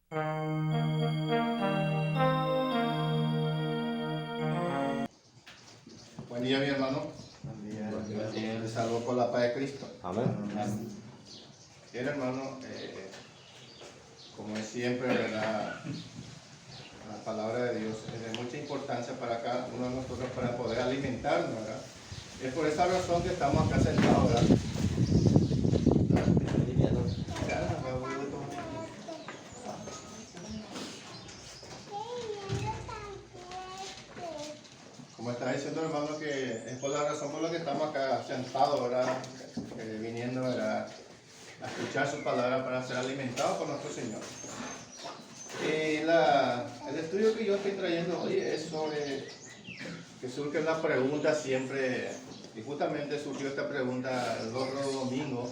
Buen día, mi hermano. Buen día. Les salvo por la paz de Cristo. Amén. Bien, hermano, como es siempre, ¿verdad? La palabra de Dios es de mucha importancia para cada uno de nosotros para poder alimentarnos, ¿verdad? Es por esa razón que estamos acá sentados, ¿verdad? Como está diciendo, hermano, que es por la razón por la que estamos acá sentados, ¿verdad? Viniendo, ¿verdad? A escuchar su palabra para ser alimentados por nuestro Señor. El estudio que yo estoy trayendo hoy es sobre que surge una pregunta siempre, y justamente surgió esta pregunta el otro domingo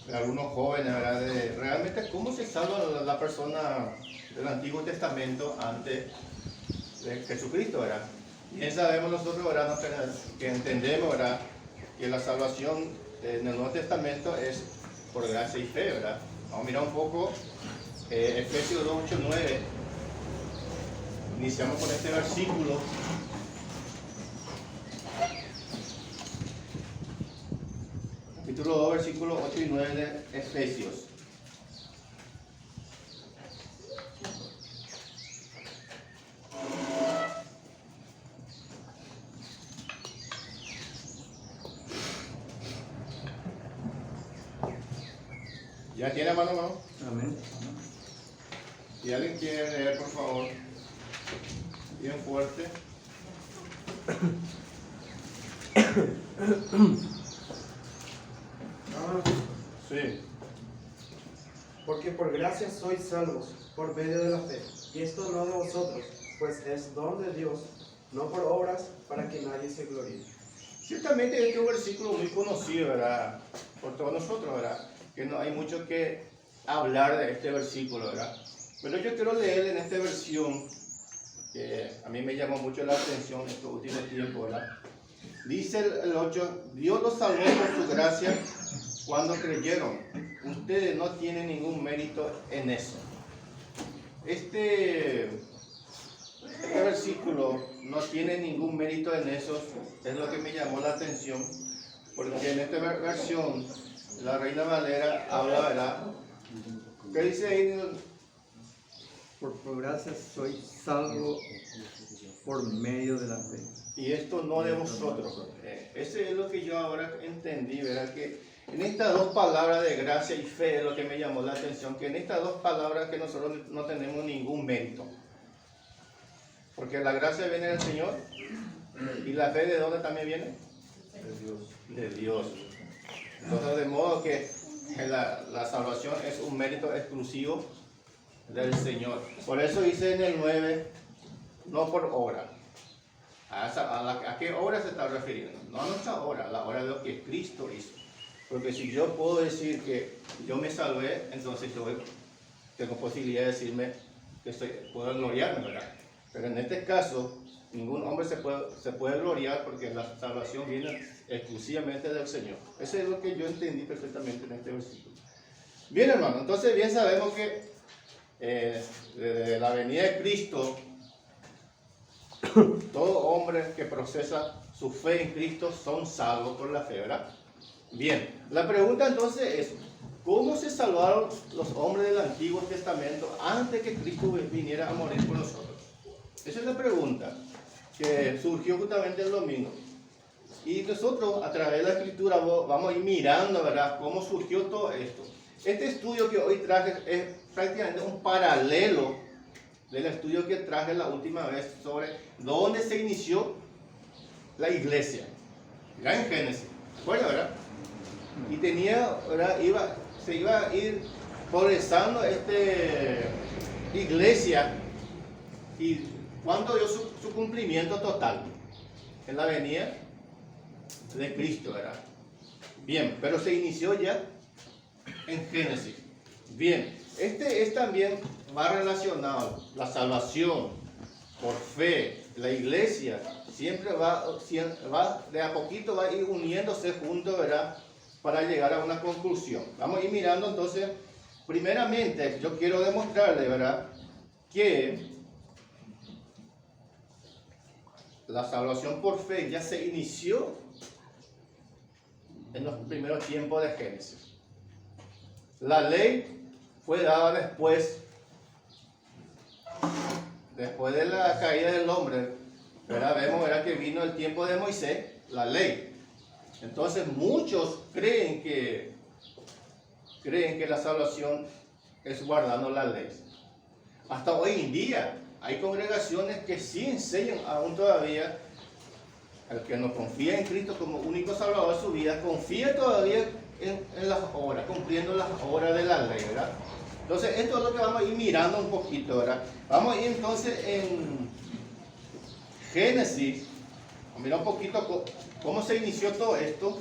de algunos jóvenes, ¿verdad? De realmente cómo se salva la persona del Antiguo Testamento antes de Jesucristo, ¿verdad? Bien sabemos nosotros, ¿verdad? Que entendemos, ¿verdad? Que la salvación en el Nuevo Testamento es por gracia y fe, ¿verdad? Vamos a mirar un poco Efesios 2, 8, 9. Iniciamos con este versículo. Capítulo 2, versículos 8 y 9 de Efesios. ¿Ya tiene mano, hermano? Amén. Si alguien quiere leer, por favor, bien fuerte. Sí. Porque por gracia sois salvos, por medio de la fe. Y esto no de vosotros, pues es don de Dios, no por obras, para que nadie se gloríe. Ciertamente este es un versículo muy conocido, ¿verdad? Por todos nosotros, ¿verdad? Que no hay mucho que hablar de este versículo, ¿verdad? Pero yo quiero leer en esta versión, que a mí me llamó mucho la atención en estos últimos tiempos, ¿verdad? Dice el 8, Dios los salvó por su gracia cuando creyeron. Ustedes no tienen ningún mérito en eso. Este versículo no tiene ningún mérito en eso, es lo que me llamó la atención, porque en esta versión la Reina Valera habla, ¿verdad? ¿Qué dice ahí? Por gracia soy salvo por medio de la fe. Y esto no de vosotros. Ese es lo que yo ahora entendí, ¿verdad? Que en estas dos palabras de gracia y fe es lo que me llamó la atención, que en estas dos palabras que nosotros no tenemos ningún mérito. Porque la gracia viene del Señor y la fe ¿de dónde también viene? De Dios. De Dios. Entonces, de modo que la salvación es un mérito exclusivo del Señor. Por eso dice en el 9, no por obra. ¿A qué obra se está refiriendo? No a nuestra obra, la obra de lo que Cristo hizo. Porque si yo puedo decir que yo me salvé, entonces yo tengo posibilidad de decirme que puedo gloriarme, ¿verdad? Pero en este caso, ningún hombre se puede gloriar porque la salvación viene exclusivamente del Señor. Eso es lo que yo entendí perfectamente en este versículo. Bien, hermano, entonces bien sabemos que desde la venida de Cristo, todo hombre que procesa su fe en Cristo son salvos por la fe, ¿verdad? Bien, la pregunta entonces es, ¿cómo se salvaron los hombres del Antiguo Testamento antes que Cristo viniera a morir por nosotros? Esa es la pregunta que surgió justamente el domingo. Y nosotros a través de la Escritura vamos a ir mirando, ¿verdad?, cómo surgió todo esto. Este estudio que hoy traje es prácticamente un paralelo del estudio que traje la última vez sobre dónde se inició la iglesia. Ya en Génesis, ¿recuerda, verdad? Y tenía, ¿verdad?, se iba a ir progresando esta iglesia. ¿Y cuándo dio su cumplimiento total? En la venida de Cristo, ¿verdad? Bien, pero se inició ya en Génesis. Bien, este también va relacionado, la salvación por fe, la iglesia siempre va de a poquito va a ir uniéndose juntos, ¿verdad?, para llegar a una conclusión. Vamos a ir mirando entonces primeramente yo quiero demostrarle, ¿verdad?, que la salvación por fe ya se inició en los primeros tiempos de Génesis. La ley fue dada después de la caída del hombre, ¿verdad? Vemos, ¿verdad?, que vino el tiempo de Moisés, la ley. Entonces muchos creen que la salvación es guardando las leyes. Hasta hoy en día hay congregaciones que sí enseñan aún todavía, el que no confía en Cristo como único salvador de su vida, confía todavía en las obras, cumpliendo las obras de la ley, ¿verdad? Entonces esto es lo que vamos a ir mirando un poquito, ¿verdad? Vamos a ir entonces en Génesis, a mirar un poquito cómo se inició todo esto.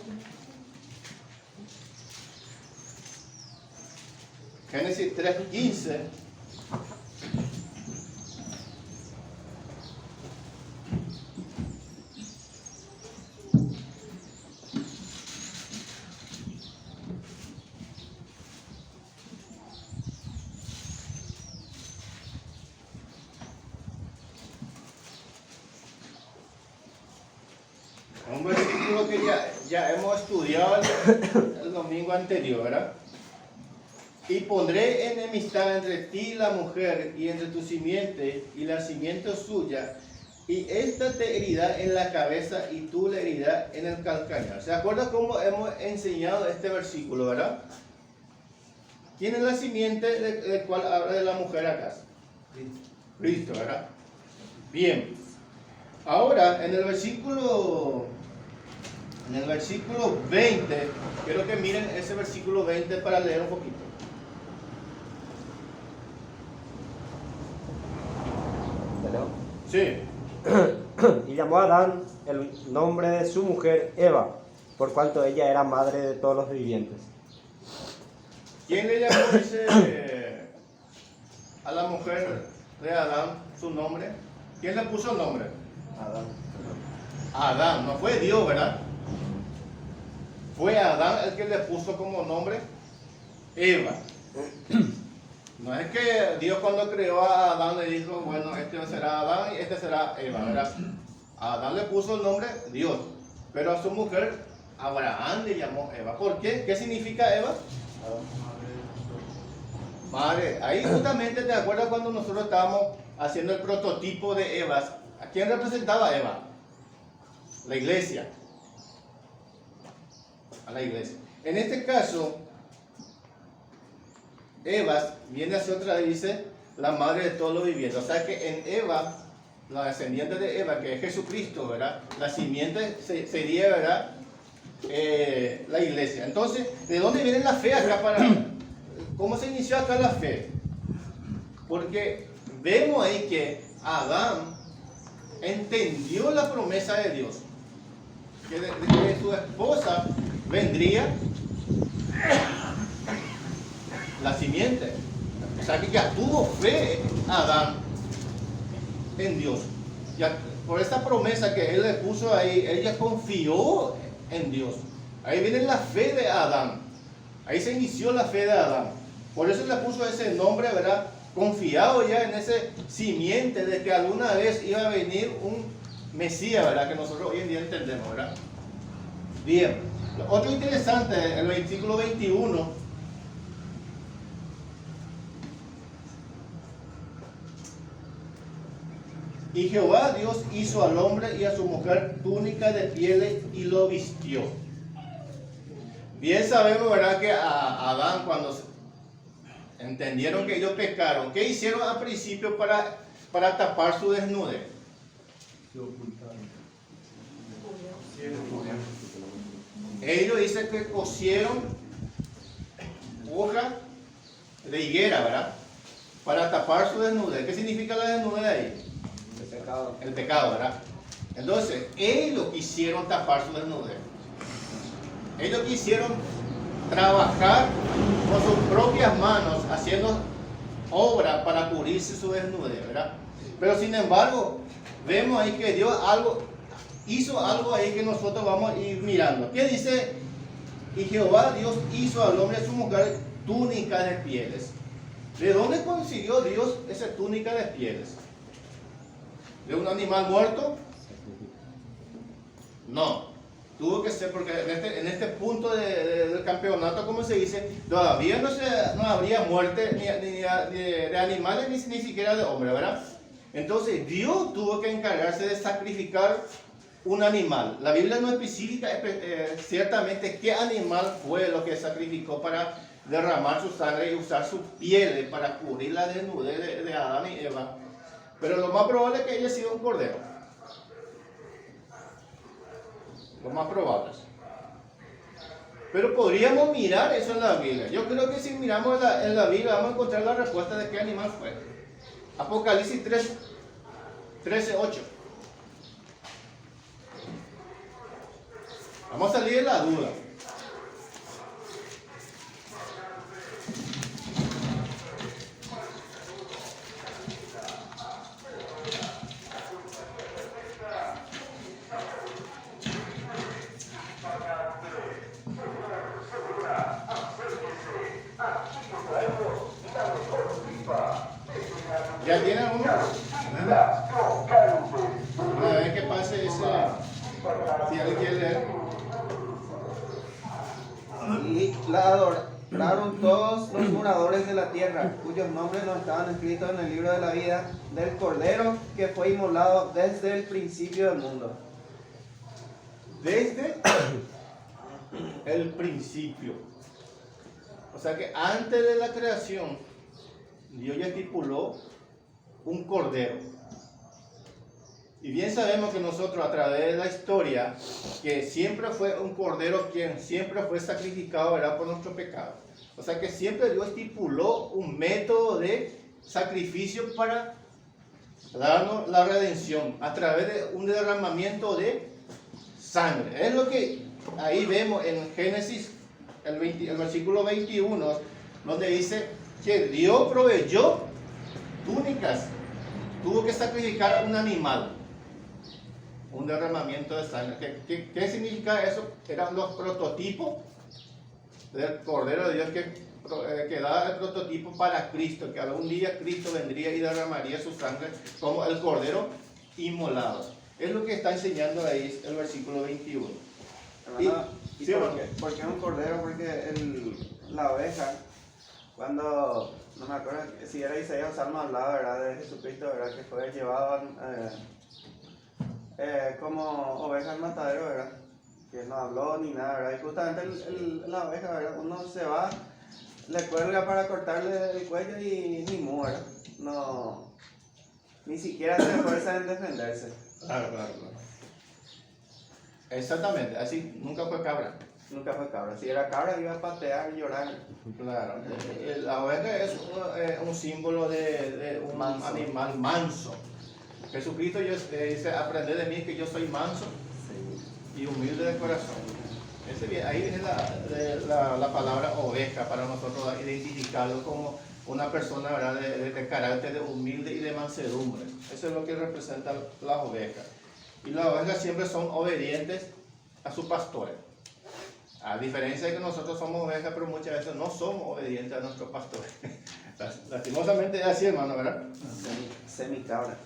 Génesis 3:15. Un versículo que ya hemos estudiado el domingo anterior, ¿verdad? Y pondré enemistad entre ti y la mujer, y entre tu simiente y la simiente suya, y esta te herirá en la cabeza y tú le herirás en el calcañar. ¿Se acuerdan cómo hemos enseñado este versículo, verdad? ¿Quién es la simiente del cual habla de la mujer acá? Cristo, ¿verdad? Bien. Ahora, en el versículo 20, quiero que miren ese versículo 20 para leer un poquito. Sí. Y llamó a Adán el nombre de su mujer Eva, por cuanto ella era madre de todos los vivientes. ¿Quién le llamó a la mujer de Adán su nombre? ¿Quién le puso el nombre? Adán. Adán, no fue Dios, ¿verdad? Fue Adán el que le puso como nombre Eva. No es que Dios cuando creó a Adán le dijo, bueno, este será Adán y este será Eva, ¿verdad? A Adán le puso el nombre Dios, pero a su mujer Abraham le llamó Eva. ¿Por qué? ¿Qué significa Eva? Madre. Ahí justamente te acuerdas cuando nosotros estábamos haciendo el prototipo de Eva. ¿A quién representaba Eva? La iglesia. A la iglesia. En este caso, Eva viene hacia otra, dice, la madre de todos los vivientes. O sea que en Eva, la descendiente de Eva, que es Jesucristo, ¿verdad? La simiente sería, ¿verdad?, la iglesia. Entonces, ¿de dónde viene la fe acá? ¿Cómo se inició acá la fe? Porque vemos ahí que Adán entendió la promesa de Dios, que de su esposa vendría la simiente. O sea que ya tuvo fe Adán en Dios. Ya, por esa promesa que él le puso ahí, ella confió en Dios. Ahí viene la fe de Adán. Ahí se inició la fe de Adán. Por eso le puso ese nombre, ¿verdad? Confiado ya en ese simiente de que alguna vez iba a venir un Mesías, ¿verdad? Que nosotros hoy en día entendemos, ¿verdad? Bien. Otro interesante, el versículo 21. Y Jehová Dios hizo al hombre y a su mujer túnica de pieles y lo vistió. Bien sabemos, ¿verdad?, que a Adán, cuando entendieron que ellos pecaron, ¿qué hicieron al principio para tapar su desnudez? Se ocultaron. Ellos dicen que cosieron hoja de higuera, ¿verdad?, para tapar su desnudez. ¿Qué significa la desnudez ahí? El pecado, ¿verdad? Entonces, ellos quisieron tapar su desnudez. Ellos quisieron trabajar con sus propias manos, haciendo obra para cubrirse su desnudez, ¿verdad? Pero sin embargo, vemos ahí que Dios hizo algo ahí que nosotros vamos a ir mirando. ¿Qué dice? Y Jehová Dios hizo al hombre y a su mujer túnica de pieles. ¿De dónde consiguió Dios esa túnica de pieles? ¿De un animal muerto? No. Tuvo que ser, porque en este punto del campeonato, como se dice, todavía no habría muerte ni de animales ni siquiera de hombres, ¿verdad? Entonces Dios tuvo que encargarse de sacrificar un animal. La Biblia no especifica ciertamente qué animal fue lo que sacrificó para derramar su sangre y usar su piel para cubrir la desnudez de Adán y Eva. Pero lo más probable es que haya sido un cordero. Lo más probable. Pero podríamos mirar eso en la Biblia. Yo creo que si miramos en la Biblia vamos a encontrar la respuesta de qué animal fue. Apocalipsis 13:8. Vamos a salir de la duda. ¿Ya tiene alguno? A ver qué pase ese. Si alguien quiere leer. Y la adoraron todos los moradores de la tierra, cuyos nombres no estaban escritos en el libro de la vida del Cordero que fue inmolado desde el principio del mundo. Desde el principio. O sea que antes de la creación, Dios ya estipuló un cordero. Y bien sabemos que nosotros a través de la historia, que siempre fue un cordero quien siempre fue sacrificado, ¿verdad?, por nuestro pecado. O sea que siempre Dios estipuló un método de sacrificio para darnos la redención a través de un derramamiento de sangre. Es lo que ahí vemos en Génesis, el versículo 21, donde dice que Dios proveyó túnicas, tuvo que sacrificar un animal, un derramamiento de sangre. ¿Qué significa eso? Eran los prototipos del Cordero de Dios que daba el prototipo para Cristo, que algún día Cristo vendría y derramaría su sangre como el Cordero inmolado. Es lo que está enseñando ahí el versículo 21. Hermano, ¿y ¿sí, por qué un cordero? Porque la oveja, cuando, no me acuerdo si era Isaías o Salmo, hablaba, ¿verdad?, de Jesucristo, ¿verdad?, que fue llevado como oveja al matadero, ¿verdad?, que no habló ni nada, ¿verdad? Y justamente la oveja, ¿verdad?, uno se va, le cuelga para cortarle el cuello y ni muere, no, ni siquiera se esfuerza en defenderse. Claro. Exactamente, así nunca fue cabra. Nunca fue cabra. Si era cabra iba a patear y llorar. Claro, la oveja es un símbolo de un animal manso. Jesucristo dice, aprended de mí que yo soy manso y humilde de corazón. Ahí viene la palabra oveja para nosotros identificarlo como una persona, ¿verdad?, de carácter de humilde y de mansedumbre. Eso es lo que representan las ovejas. Y las ovejas siempre son obedientes a sus pastores. A diferencia de que nosotros somos ovejas, pero muchas veces no somos obedientes a nuestros pastores. Lastimosamente es así, hermano, ¿verdad? Semi cabra.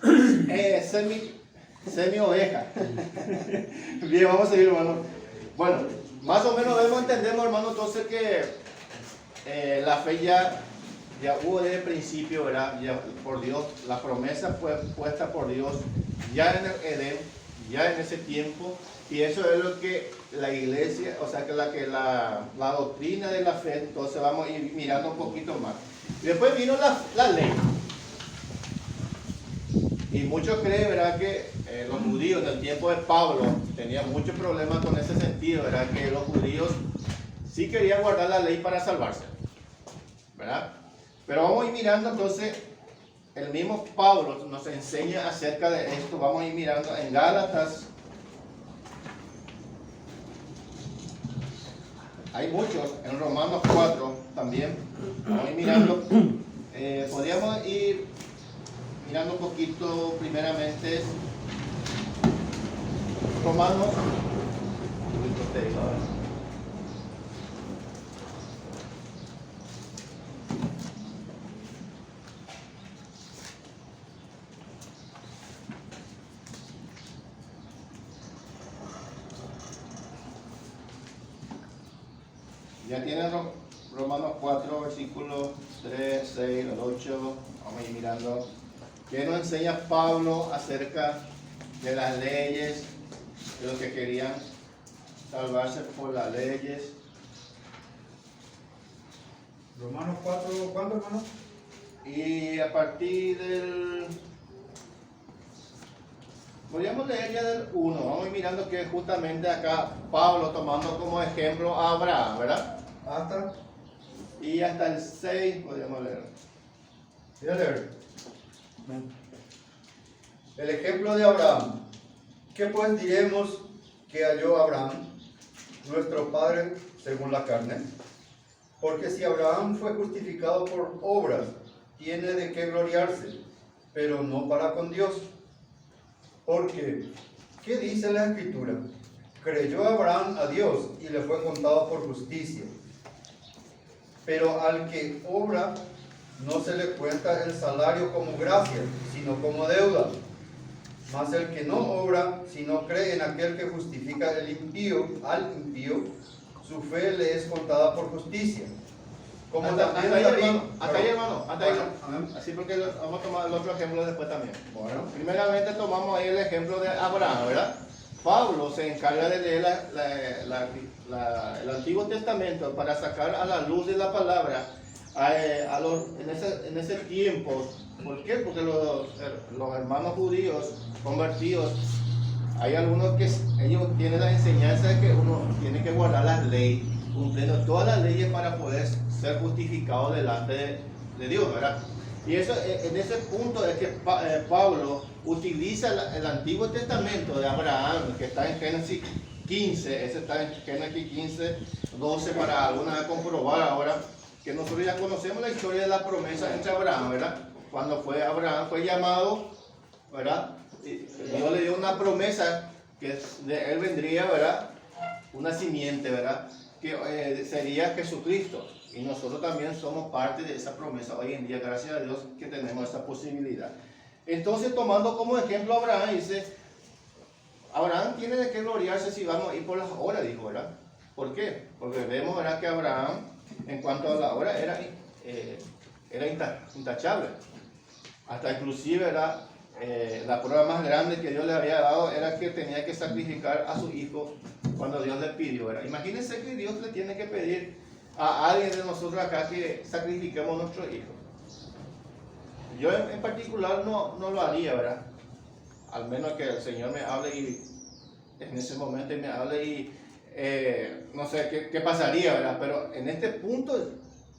Semi oveja. Bien, vamos a seguir, hermano. Bueno, más o menos entendemos, hermano, entonces que la fe ya hubo desde el principio, ¿verdad? Ya por Dios, la promesa fue puesta por Dios ya en el Edén, ya en ese tiempo, y eso es lo que la iglesia, o sea que la doctrina de la fe. Entonces vamos a ir mirando un poquito más. Y después vino la ley. Y muchos creen, ¿verdad?, que los judíos en el tiempo de Pablo tenían muchos problemas con ese sentido, ¿verdad?, que los judíos sí querían guardar la ley para salvarse, ¿verdad? Pero vamos a ir mirando entonces, el mismo Pablo nos enseña acerca de esto. Vamos a ir mirando en Gálatas. Hay muchos, en Romanos 4 también. Vamos a ir mirando. Podríamos ir mirando un poquito primeramente Romanos. Ya tienen Romanos 4, versículos 3, 6, 8. Vamos a ir mirando. ¿Qué nos enseña Pablo acerca de las leyes, de los que querían salvarse por las leyes? Romanos 4, ¿cuándo, hermano? Y a partir del... Podríamos leer ya del 1. Vamos a ir mirando que justamente acá Pablo tomando como ejemplo a Abraham, ¿verdad? Hasta. Y hasta el 6 podríamos leer. Voy a leer. El ejemplo de Abraham. ¿Qué pues diremos que halló Abraham, nuestro padre según la carne? Porque si Abraham fue justificado por obras, tiene de qué gloriarse, pero no para con Dios. Porque, ¿qué dice la Escritura? Creyó Abraham a Dios y le fue contado por justicia. Pero al que obra, no se le cuenta el salario como gracia, sino como deuda. Mas el que no obra, sino cree en aquel que justifica al impío, su fe le es contada por justicia. Como Hasta también ahí, David. hermano. Hasta ahí, hermano. Hasta ahí. Amén. Así porque vamos a tomar el otro ejemplo después también. Bueno, Primeramente tomamos ahí el ejemplo de Abraham, ¿verdad? Pablo se encarga de leer el Antiguo Testamento para sacar a la luz de la palabra en ese tiempo. ¿Por qué? Porque los hermanos judíos convertidos, hay algunos que ellos tienen la enseñanza de que uno tiene que guardar las leyes, cumpliendo todas las leyes para poder ser justificado delante de Dios, ¿verdad? Y eso, en ese punto es que Pablo utiliza el Antiguo Testamento de Abraham, que está en Génesis 15, ese está en Génesis 15, 12, para alguna vez comprobar ahora que nosotros ya conocemos la historia de la promesa entre Abraham, ¿verdad? Cuando Abraham fue llamado, ¿verdad? Y Dios le dio una promesa que de él vendría, ¿verdad? Una simiente, ¿verdad? Que sería Jesucristo. Y nosotros también somos parte de esa promesa hoy en día, gracias a Dios que tenemos esa posibilidad. Entonces, tomando como ejemplo a Abraham, dice, Abraham tiene de qué gloriarse si vamos a ir por las horas, dijo, ¿verdad? ¿Por qué? Porque vemos, ¿verdad?, que Abraham, en cuanto a la hora, era intachable. Hasta inclusive, ¿verdad?, la prueba más grande que Dios le había dado era que tenía que sacrificar a su hijo cuando Dios le pidió, ¿verdad? Imagínense que Dios le tiene que pedir a alguien de nosotros acá que sacrifiquemos a nuestro hijo. Yo en particular no lo haría, ¿verdad? Al menos que el Señor me hable y en ese momento me hable y no sé qué pasaría, ¿verdad? Pero en este punto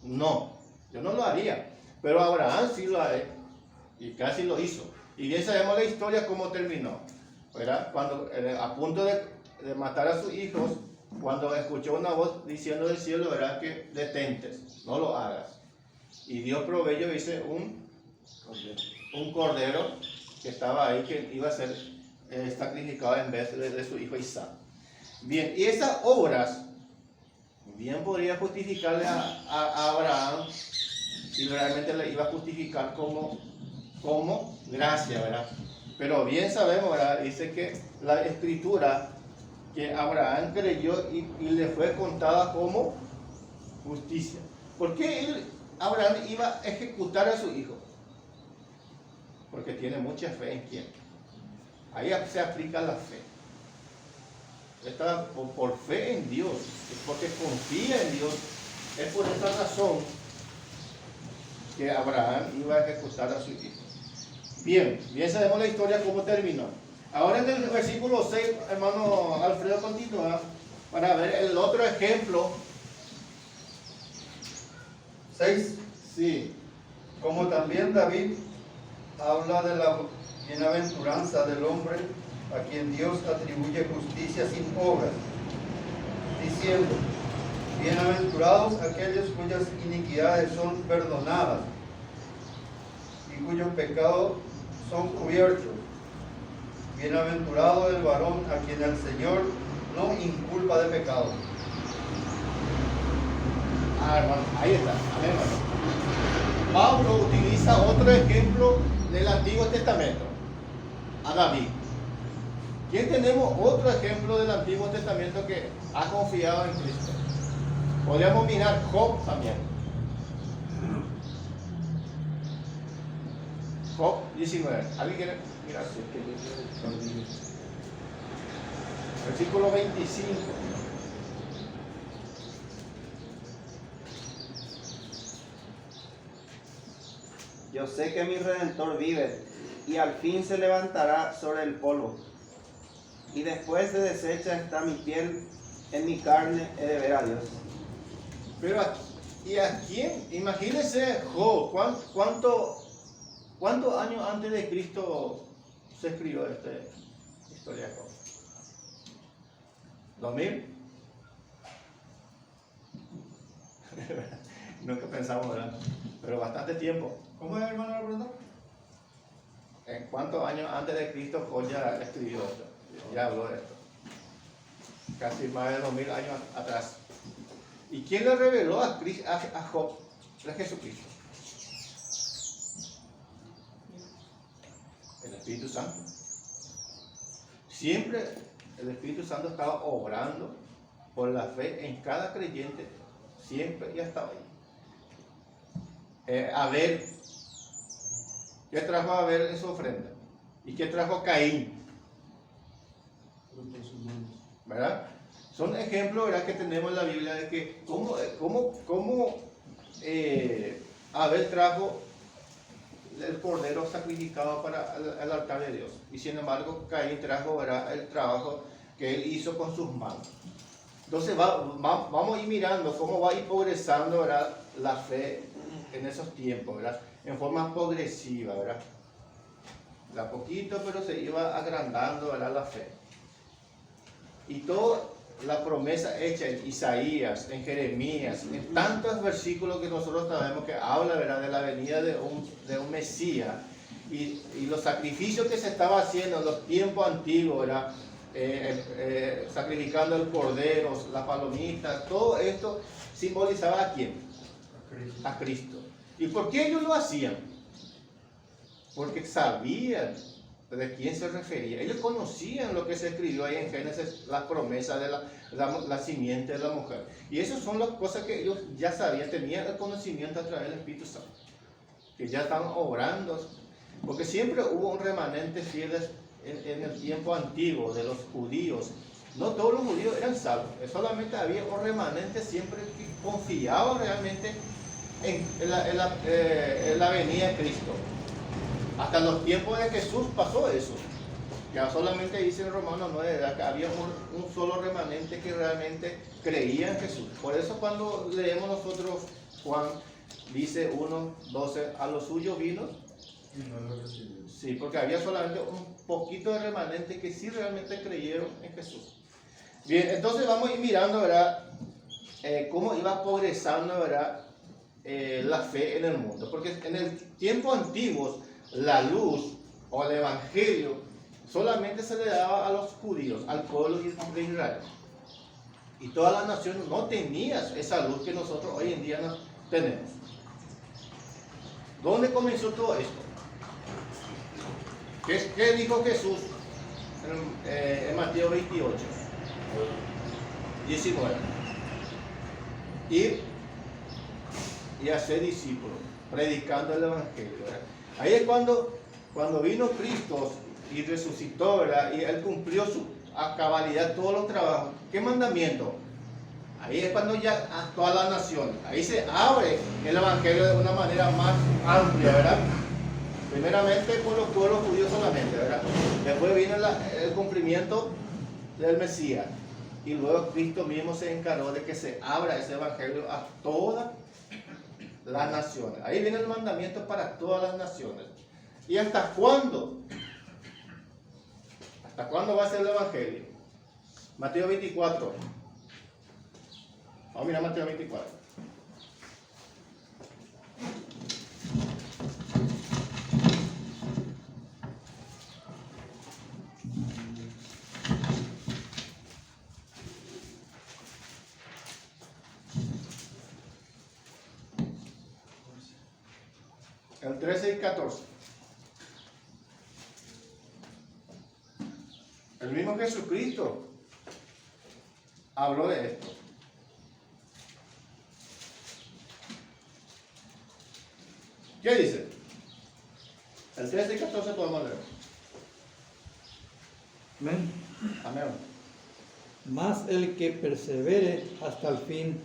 no, yo no lo haría. Pero Abraham sí lo haré y casi lo hizo. Y bien sabemos la historia cómo terminó, ¿verdad? Cuando a punto de matar a sus hijos, cuando escuchó una voz diciendo del cielo, ¿verdad?, que detentes, no lo hagas. Y Dios proveyó, dice, un cordero que estaba ahí, que iba a ser sacrificado en vez de su hijo Isaac. Bien, y esas obras bien podría justificarle a Abraham, si realmente le iba a justificar como gracia, ¿verdad? Pero bien sabemos, ¿verdad?, dice que la Escritura, que Abraham creyó y le fue contada como justicia. ¿Por qué Abraham iba a ejecutar a su hijo? Porque tiene mucha fe en quién. Ahí se aplica la fe. Está por fe en Dios, es porque confía en Dios. Es por esa razón que Abraham iba a ejecutar a su hijo. Bien sabemos la historia cómo terminó. Ahora en el versículo 6, hermano Alfredo, continúa para ver el otro ejemplo. 6. Sí. Como también David habla de la bienaventuranza del hombre a quien Dios atribuye justicia sin obras, diciendo, bienaventurados aquellos cuyas iniquidades son perdonadas y cuyos pecados son cubiertos. Bienaventurado el varón a quien el Señor no inculpa de pecado. Hermano, ahí está. Amén, hermano. Pablo utiliza otro ejemplo del Antiguo Testamento, a David. ¿Quién tenemos otro ejemplo del Antiguo Testamento que ha confiado en Cristo? Podríamos mirar Job también. Job 19. ¿Alguien quiere mirar? Versículo 25. Yo sé que mi Redentor vive y al fin se levantará sobre el polvo. Y después de deshecha está mi piel, en mi carne he de ver a Dios. Pero ¿y a quién? Imagínense Job, ¿cuántos años antes de Cristo se escribió esta historia de Job? ¿2000? Nunca pensamos, ¿verdad? Pero bastante tiempo. ¿Cómo es, hermano, la pregunta? ¿En cuántos años antes de Cristo Job ya escribió esto? Ya habló de esto. Casi más de 2000 años atrás. ¿Y quién le reveló a Job? Era Jesucristo. El Espíritu Santo. Siempre el Espíritu Santo estaba obrando por la fe en cada creyente. Siempre ya estaba ahí. Abel. ¿Qué trajo Abel en su ofrenda? ¿Y qué trajo Caín? ¿Verdad? Son ejemplos, ¿verdad?, que tenemos en la Biblia de que cómo Abel trajo el cordero sacrificado para el altar de Dios. Y sin embargo, Caín trajo, ¿verdad?, el trabajo que él hizo con sus manos. Entonces vamos a ir mirando cómo va a ir progresando, ¿verdad?, la fe en esos tiempos, ¿verdad?, en forma progresiva, ¿verdad? De a poquito, pero se iba agrandando, ¿verdad?, la fe. Y toda la promesa hecha en Isaías, en Jeremías, en tantos versículos que nosotros sabemos que habla, ¿verdad?, de la venida de un Mesías y los sacrificios que se estaba haciendo en los tiempos antiguos, ¿verdad?, sacrificando el cordero, las palomitas, todo esto simbolizaba ¿a quién? A Cristo. ¿Y por qué ellos lo hacían? Porque sabían de quién se refería. Ellos conocían lo que se escribió ahí en Génesis, la promesa de la simiente de la mujer. Y esas son las cosas que ellos ya sabían, tenían el conocimiento a través del Espíritu Santo, que ya estaban obrando, porque siempre hubo un remanente fieles en el tiempo antiguo de los judíos. No todos los judíos eran salvos, solamente había un remanente siempre que confiaba realmente en la venida de Cristo. Hasta los tiempos de Jesús pasó eso. Ya solamente dice en Romanos 9, ¿verdad?, que había un solo remanente que realmente creía en Jesús. Por eso cuando leemos nosotros Juan, dice 1:12, a los suyos vino. Y no lo recibió. Sí, porque había solamente un poquito de remanente que sí realmente creyeron en Jesús. Bien, entonces vamos a ir mirando, ¿verdad?, cómo iba progresando, ¿verdad?, la fe en el mundo. Porque en el tiempo antiguo, la luz o el evangelio solamente se le daba a los judíos, al pueblo de Israel. Y todas las naciones no tenían esa luz que nosotros hoy en día no tenemos. ¿Dónde comenzó todo esto? ¿Qué dijo Jesús en Mateo 28, 19? Ir y hacer discípulos, predicando el evangelio, ¿verdad? Ahí es cuando vino Cristo y resucitó, ¿verdad?, y Él cumplió a cabalidad todos los trabajos. ¿Qué mandamiento? Ahí es cuando ya a todas las naciones, ahí se abre el evangelio de una manera más amplia, ¿verdad? Primeramente por los pueblos judíos solamente, ¿verdad? Después viene el cumplimiento del Mesías. Y luego Cristo mismo se encargó de que se abra ese evangelio a todas las naciones. Ahí viene el mandamiento para todas las naciones. ¿Y hasta cuándo? ¿Hasta cuándo va a ser el evangelio? Mateo 24. Vamos a mirar Mateo 24. El 13 y 14. El mismo Jesucristo habló de esto. ¿Qué dice? El 13 y 14 podemos leer. Amén. Amén. Mas el que persevere hasta el fin,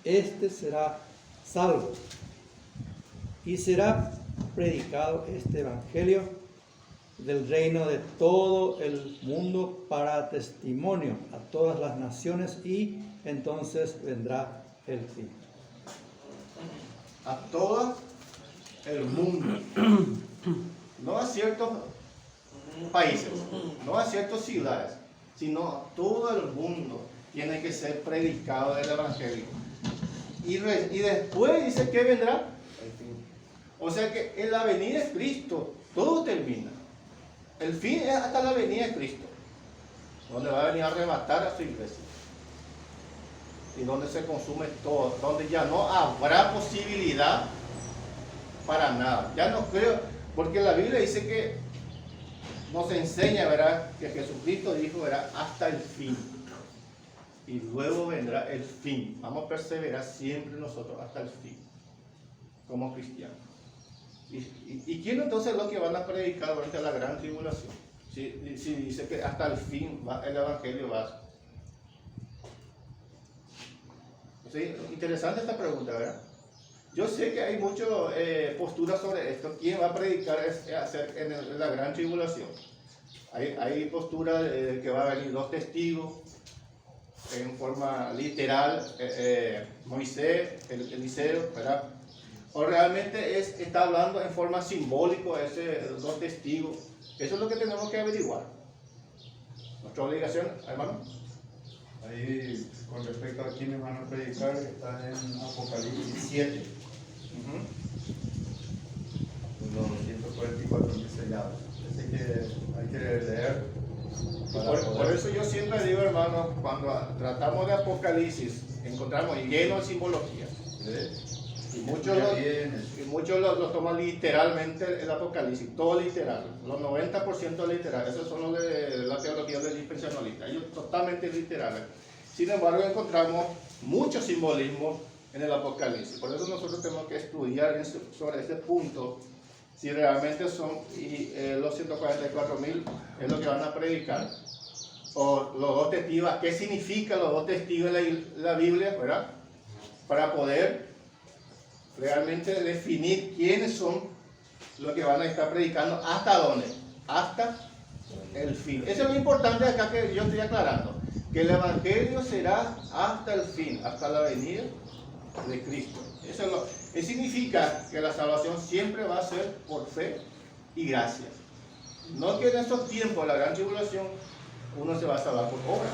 éste será salvo. Y será predicado este evangelio del reino de todo el mundo para testimonio a todas las naciones, y entonces vendrá el fin. A todo el mundo, no a ciertos países, no a ciertas ciudades, sino a todo el mundo tiene que ser predicado el evangelio. Y después dice que vendrá el fin. O sea que en la venida de Cristo todo termina. El fin es hasta la venida de Cristo, donde va a venir a arrebatar a su iglesia. Y donde se consume todo, donde ya no habrá posibilidad para nada. Ya no creo, porque la Biblia dice que nos enseña, ¿verdad?, que Jesucristo dijo, ¿verdad?, hasta el fin. Y luego vendrá el fin. Vamos a perseverar siempre nosotros hasta el fin, como cristianos. ¿Y quién entonces es lo que van a predicar durante la gran tribulación? Si dice que hasta el fin el evangelio va. Sí, interesante esta pregunta, ¿verdad? Yo sé que hay muchas posturas sobre esto. ¿Quién va a predicar en la gran tribulación? Hay posturas que va a venir 2 testigos en forma literal, Moisés, Eliseo, ¿verdad? O realmente está hablando en forma simbólica, ese 2 testigos. Eso es lo que tenemos que averiguar. Nuestra obligación, hermano. Ahí, con respecto a quienes van a predicar, está en Apocalipsis 7. Los 144.000 sellados. Así que hay que leer. Por eso yo siempre digo, hermano, cuando tratamos de Apocalipsis, encontramos lleno de simbologías. Y muchos lo toman literalmente el Apocalipsis, todo literal, los 90% literal. Esos son los de la teología del dispensacionalista, ellos totalmente literales. Sin embargo, encontramos mucho simbolismo en el Apocalipsis. Por eso nosotros tenemos que estudiar sobre este punto, si realmente son los 144.000 es lo que van a predicar, o los 2 testigos, qué significan los 2 testigos en la Biblia, ¿verdad? Para poder realmente definir quiénes son los que van a estar predicando, hasta dónde, hasta el fin. Eso es lo importante acá que yo estoy aclarando, que el evangelio será hasta el fin, hasta la venida de Cristo. Eso significa que la salvación siempre va a ser por fe y gracia. No que en estos tiempos de la gran tribulación uno se va a salvar por obra,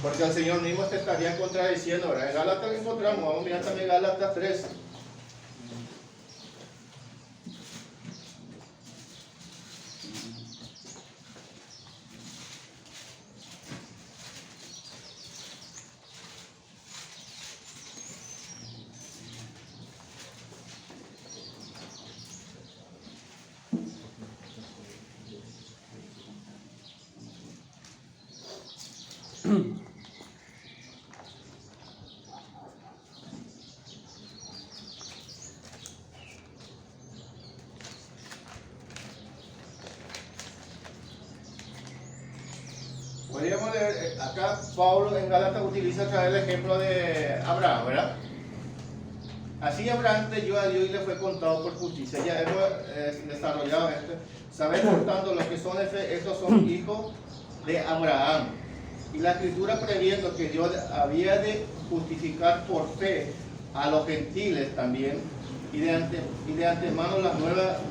porque el Señor mismo te estaría contradiciendo, ¿verdad? En Gálatas encontramos, vamos a mirar también Gálatas 3. Podríamos leer, acá Pablo en Gálatas utiliza otra vez el ejemplo de Abraham, ¿verdad? Así Abraham creyó a Dios y le fue contado por justicia. Ya hemos desarrollado esto. Sabéis por tanto los que son de fe, estos son hijos de Abraham. Y la escritura previendo que Dios había de justificar por fe a los gentiles también, y de antemano la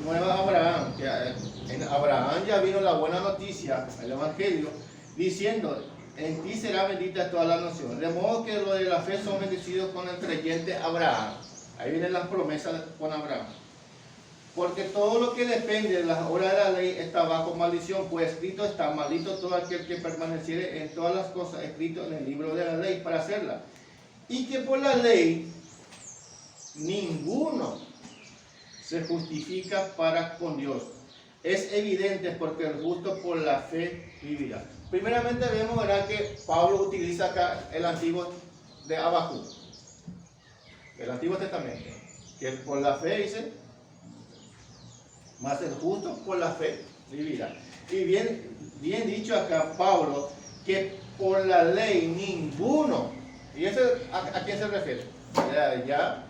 nueva Abraham, que en Abraham ya vino la buena noticia, el evangelio, diciendo, en ti será bendita toda la nación. De modo que los de la fe son bendecidos con el creyente Abraham. Ahí vienen las promesas con Abraham. Porque todo lo que depende de las obras de la ley está bajo maldición, pues escrito está, maldito todo aquel que permaneciere en todas las cosas escritas en el libro de la ley para hacerla. Y que por la ley ninguno se justifica para con Dios. Es evidente porque el justo por la fe vivirá. Primeramente vemos, ¿verdad?, que Pablo utiliza acá el antiguo de Habacuc, el Antiguo Testamento, que por la fe dice mas el justo por la fe vivirá. Y bien dicho acá Pablo, que por la ley ninguno, y eso a quién se refiere, de allá,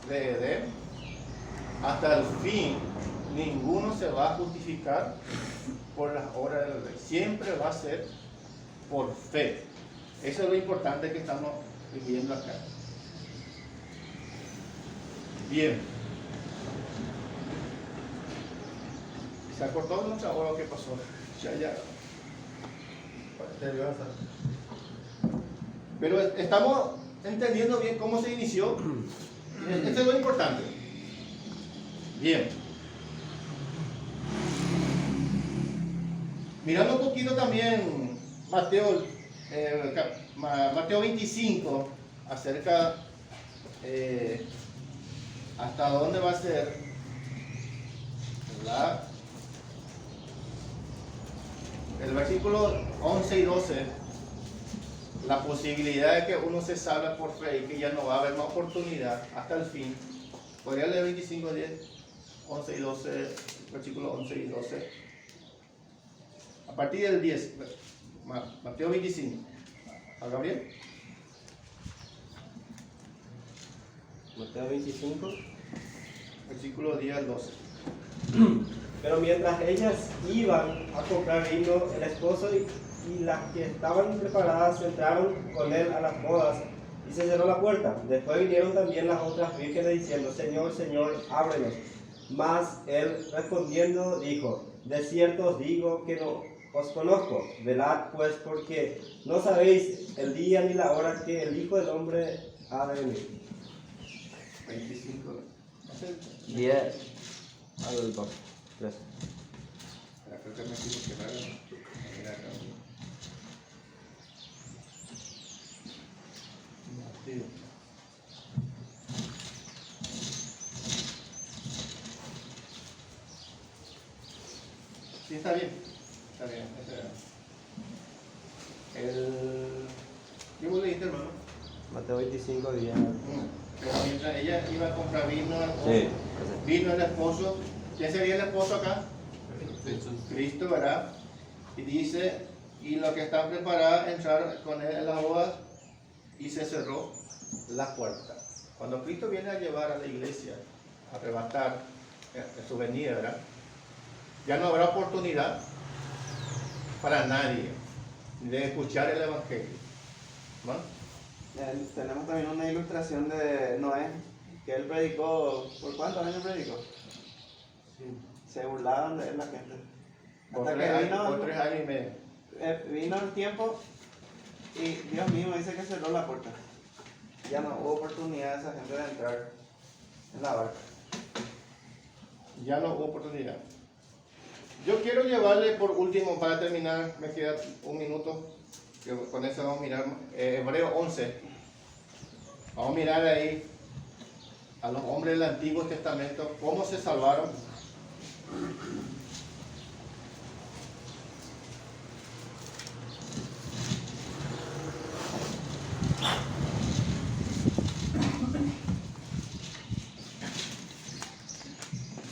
de Edén, hasta el fin, ninguno se va a justificar por las obras de la ley, siempre va a ser por fe. Eso es lo importante que estamos viviendo acá. Bien. ¿Se acortó nuestra hora o qué pasó? Ya. Pero estamos entendiendo bien cómo se inició. Esto es lo importante. Bien. Mirando un poquito también Mateo 25, acerca hasta dónde va a ser, ¿verdad? El versículo 11 y 12, la posibilidad de que uno se salve por fe y que ya no va a haber más oportunidad hasta el fin. Podría leer 25, 10, 11 y 12, versículo 11 y 12. A partir del 10, Mateo 25. ¿A Gabriel? Mateo 25. Versículo 10 al 12. Pero mientras ellas iban a comprar vino, el esposo y las que estaban preparadas entraron con él a las bodas y se cerró la puerta. Después vinieron también las otras vírgenes diciendo: Señor, Señor, ábrenos. Mas él respondiendo dijo: de cierto os digo que no os conozco. Velad pues, porque no sabéis el día ni la hora que el Hijo del Hombre ha de venir. 25. 10 al 2. 3. Creo que me equivoqué. Mira acá. Mateo. Sí, está bien. Está bien. ¿Qué vos leíste, hermano? Mateo 25, 10. Pero mientras ella iba a comprar vino, Sí. vino el esposo. ¿Quién sería el esposo acá? Cristo, ¿verdad? Y dice, y los que están preparados entraron con él en la boda y se cerró la puerta. Cuando Cristo viene a llevar a la iglesia, a arrebatar en su venida, ¿verdad? Ya no habrá oportunidad para nadie de escuchar el Evangelio, ¿no? Tenemos también una ilustración de Noé, que él predicó. ¿Por cuántos años predicó? Se burlaban de él la gente. Por Hasta 3 que años y medio. vino el tiempo y Dios mismo dice que cerró la puerta. Ya no hubo oportunidad de esa gente de entrar en la barca. Ya no hubo oportunidad. Yo quiero llevarle por último, para terminar, me queda un minuto, que con eso vamos a mirar Hebreo 11. Vamos a mirar ahí a los hombres del Antiguo Testamento, cómo se salvaron.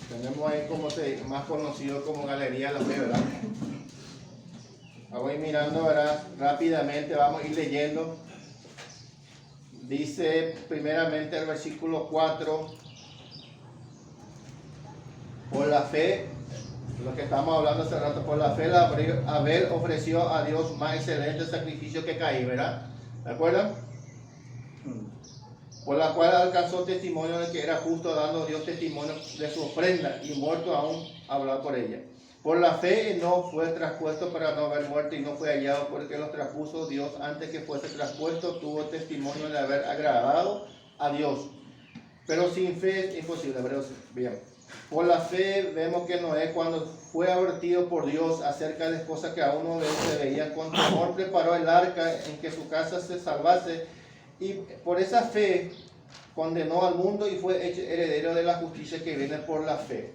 Tenemos ahí más conocido como Galería La Fe, ¿verdad? Vamos a ir mirando, ¿verdad? Rápidamente, vamos a ir leyendo. Dice primeramente el versículo 4: por la fe, lo que estamos hablando hace rato, por la fe Abel ofreció a Dios más excelente sacrificio que Caín, ¿verdad? ¿De acuerdo? Por la cual alcanzó testimonio de que era justo, dando Dios testimonio de su ofrenda, y muerto aún hablar por ella. Por la fe no fue traspuesto para no haber muerto, y no fue hallado porque los traspuso Dios antes que fuese traspuesto. Tuvo testimonio de haber agradado a Dios. Pero sin fe es imposible. Bien. Por la fe vemos que Noé, cuando fue advertido por Dios acerca de cosas que aún no se veían, con temor preparó el arca en que su casa se salvase, y por esa fe condenó al mundo y fue hecho heredero de la justicia que viene por la fe.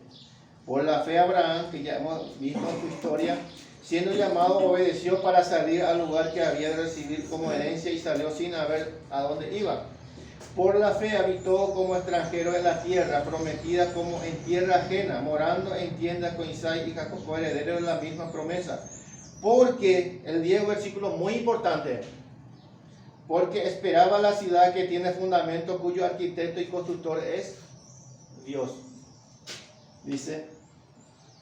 Por la fe Abraham, que ya hemos visto en su historia, siendo llamado, obedeció para salir al lugar que había de recibir como herencia, y salió sin saber a dónde iba. Por la fe habitó como extranjero en la tierra prometida, como en tierra ajena, morando en tiendas con Isaac y Jacob, herederos de la misma promesa. Porque, el 10 versículo muy importante, porque esperaba la ciudad que tiene fundamento, cuyo arquitecto y constructor es Dios. Dice,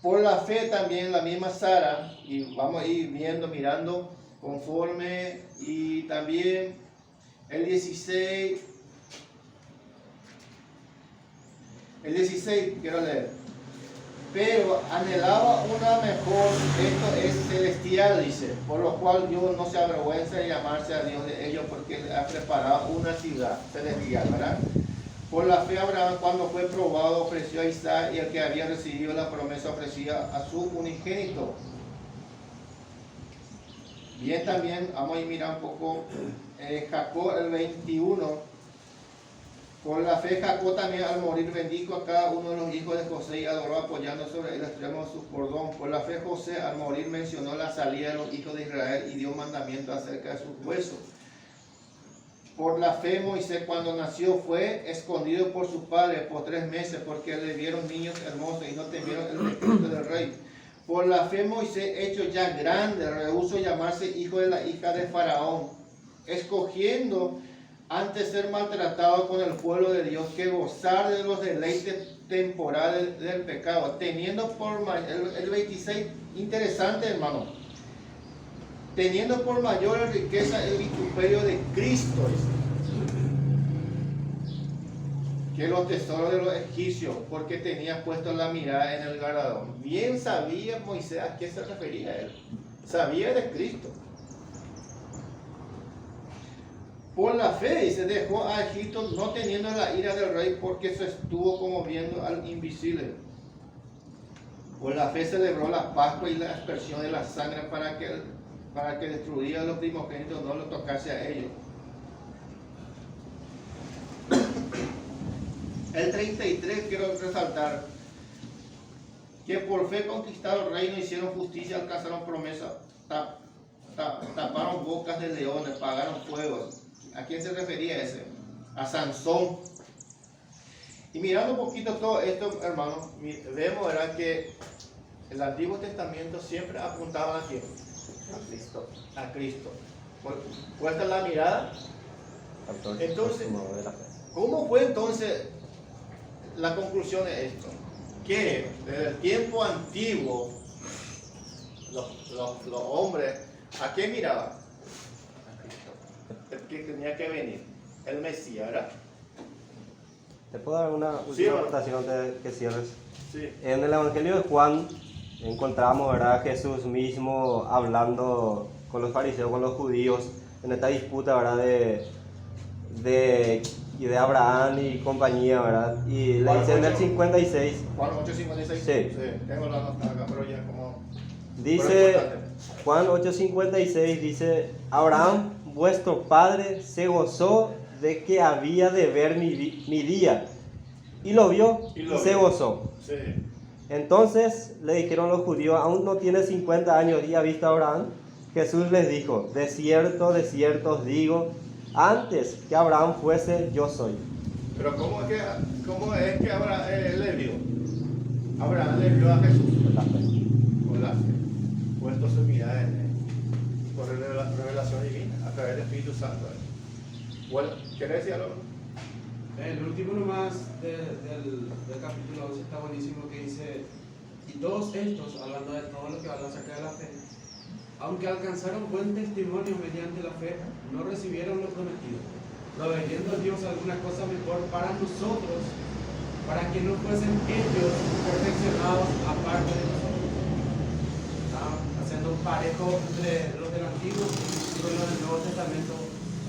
por la fe también la misma Sara, y vamos a ir viendo, mirando conforme, y también el 16 quiero leer. Pero anhelaba una mejor, esto es celestial, dice, por lo cual Dios no se avergüenza de llamarse a Dios de ellos, porque Él ha preparado una ciudad celestial, ¿verdad? Por la fe Abraham, cuando fue probado, ofreció a Isaac, y el que había recibido la promesa ofrecía a su unigénito. Bien, también vamos a ir mirar un poco Jacob, el 21. Por la fe Jacob también al morir bendijo a cada uno de los hijos de José y adoró apoyando sobre el extremo de su cordón. Por la fe José al morir mencionó la salida de los hijos de Israel y dio mandamiento acerca de sus huesos. Por la fe Moisés cuando nació fue escondido por sus padres por 3 meses porque le vieron niños hermosos y no temieron el decreto del rey. Por la fe Moisés, hecho ya grande, rehusó llamarse hijo de la hija de Faraón, escogiendo antes ser maltratado con el pueblo de Dios que gozar de los deleites temporales del pecado, teniendo por el 26, interesante hermano, teniendo por mayor riqueza el vituperio de Cristo, que los tesoros de los egipcios, porque tenía puesto la mirada en el galardón. Bien sabía Moisés a qué se refería él, sabía de Cristo. Por la fe, dice, dejó a Egipto no teniendo la ira del rey, porque se estuvo como viendo al invisible. Por la fe celebró la Pascua y la aspersión de la sangre para que destruyera a los primogénitos, no lo tocase a ellos. El 33 quiero resaltar que por fe conquistaron el reino, hicieron justicia, alcanzaron promesa, taparon bocas de leones, pagaron fuegos. ¿A quién se refería ese? A Sansón. Y mirando un poquito todo esto, hermanos, vemos, ¿verdad?, que el Antiguo Testamento siempre apuntaba a quién? A Cristo. A Cristo. Puesta la mirada. Entonces, ¿cómo fue entonces la conclusión de esto? Que desde el tiempo antiguo los hombres, ¿a qué miraban? El que tenía que venir, el Mesías, ¿verdad? ¿Te puedo dar una Sí, última bueno. anotación antes de que cierres? Sí. En el Evangelio de Juan encontramos, ¿verdad?, Jesús mismo hablando con los fariseos, con los judíos, en esta disputa, ¿verdad?, de Abraham y compañía, ¿verdad? Y le dice en el 56, Juan 8:56. Sí. Tengo la nota acá, pero ya como... dice, Juan 8:56 dice, Abraham, vuestro padre, se gozó de que había de ver mi día, y lo vio y se gozó. Sí. Entonces le dijeron los judíos, aún no tiene 50 años y ha visto a Abraham. Jesús les dijo, de cierto os digo, antes que Abraham fuese, yo soy. Pero ¿cómo es que Abraham le vio? Abraham le vio a Jesús Por la fe. por la fe, puesto su mirada en él, por la revelación divina, a través del Espíritu Santo. Bueno, ¿querés decir algo? El último nomás del capítulo 12 está buenísimo, que dice, y todos estos, hablando de todo lo que habla acerca de la fe, aunque alcanzaron buen testimonio mediante la fe, no recibieron lo prometido, proveyendo Dios alguna cosa mejor para nosotros, para que no fuesen ellos perfeccionados aparte de nosotros. Está haciendo un parejo entre los del Antiguo y los del Nuevo Testamento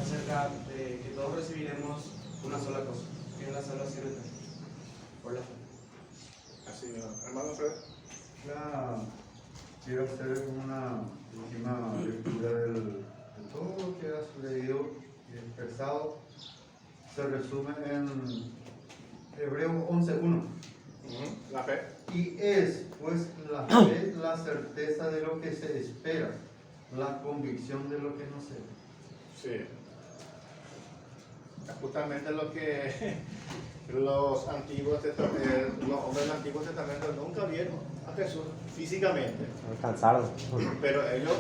acerca de que todos recibiremos una sola cosa, que es la salvación eterna, por la fe. Así, hermano Fred. Quiero hacer una última lectura de todo lo que has leído y expresado. Se resume en Hebreos 11:1. La fe. Y es, pues, la fe, la certeza de lo que se espera, la convicción de lo que no se ve. Sí. justamente lo que los hombres del Antiguo Testamento nunca vieron a Jesús físicamente, Alcanzaron. pero ellos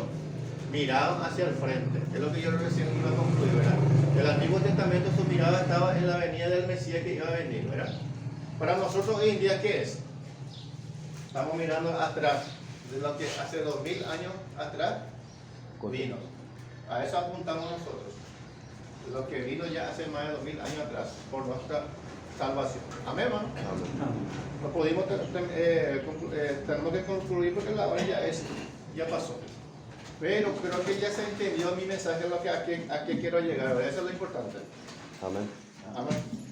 miraban hacia el frente. Es lo que yo recién iba a concluir, ¿verdad? El Antiguo Testamento, su mirada estaba en la venida del Mesías que iba a venir, ¿verdad? Para nosotros hoy en día, ¿qué es? Estamos mirando atrás, de lo que hace 2000 años atrás vino. A eso apuntamos nosotros. Lo que vino ya hace más de 2000 años atrás por nuestra salvación. Amén, hermano. No pudimos, tenemos que concluir porque la hora ya pasó. Pero creo que ya se entendió mi mensaje, a qué quiero llegar. Eso es lo importante. Amén. Amén.